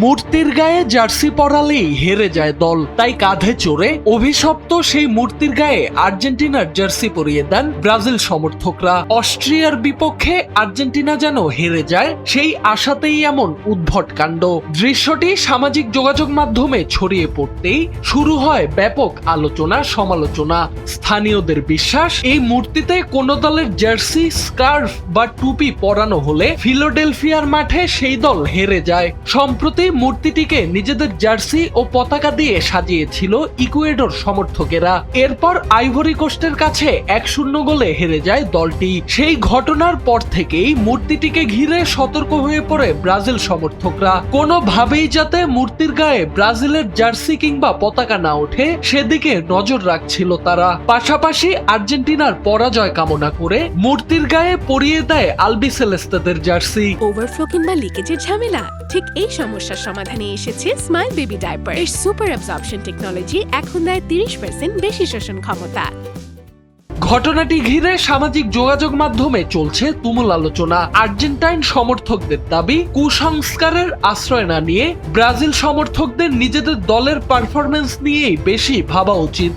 মূর্তির গায়ে জার্সি পরালেই হেরে যায় দল, তাই কাঁধে চড়ে অভিশপ্ত সেই মূর্তির গায়ে আর্জেন্টিনার জার্সি পরিয়ে দেন ব্রাজিল সমর্থকরা। অস্ট্রিয়ার বিপক্ষে আর্জেন্টিনা যেন হেরে যায় সেই আশাতেই এমন উদ্ভট কাণ্ড। দৃশ্যটি সামাজিক যোগাযোগ মাধ্যমে ছড়িয়ে পড়তেই শুরু হয় ব্যাপক আলোচনা সমালোচনা। স্থানীয়দের বিশ্বাস, এই মূর্তিতে কোন দলের জার্সি, স্কার্ফ বা টুপি পরানো হলে ফিলাডেলফিয়ার মাঠে সেই দল হেরে যায়। সম্প্রতি মূর্তিটিকে নিজেদের জার্সি ও পতাকা দিয়ে সাজিয়েছিল ইকুয়েডর সমর্থকেরা। এরপর আইভরি কোস্টের কাছে 1-0 গোলে হেরে যায় দলটি। সেই ঘটনার পর থেকেই মূর্তিটিকে ঘিরে সতর্ক হয়ে পড়ে ব্রাজিল সমর্থকরা। কোনোভাবেই যাতে মূর্তির গায়ে ব্রাজিলের জার্সি কিংবা পতাকা না ওঠে সেদিকে নজর রাখছিল তারা। পাশাপাশি আর্জেন্টিনার পরাজয় কামনা করে মূর্তির গায়ে পরিয়ে দেয় আলবিসেলেস্তেদের জার্সি। ওভারফ্লো কিংবা লিকেজের ঝামেলা? ঠিক এই সমস্যার সমাধানে এসেছে স্মাইল বেবি ডাইপার। এর সুপার অ্যাবজর্পশন টেকনোলজি এখন দেয় 30% বেশি শোষণ ক্ষমতা। ঘটনাটি ঘিরে সামাজিক যোগাযোগ মাধ্যমে চলছে তুমুল আলোচনা। আর্জেন্টাইন সমর্থকদের দাবি, কুসংস্কারের আশ্রয় না নিয়ে ব্রাজিল সমর্থকদের নিজেদের দলের পারফরম্যান্স নিয়েই বেশি ভাবা উচিত।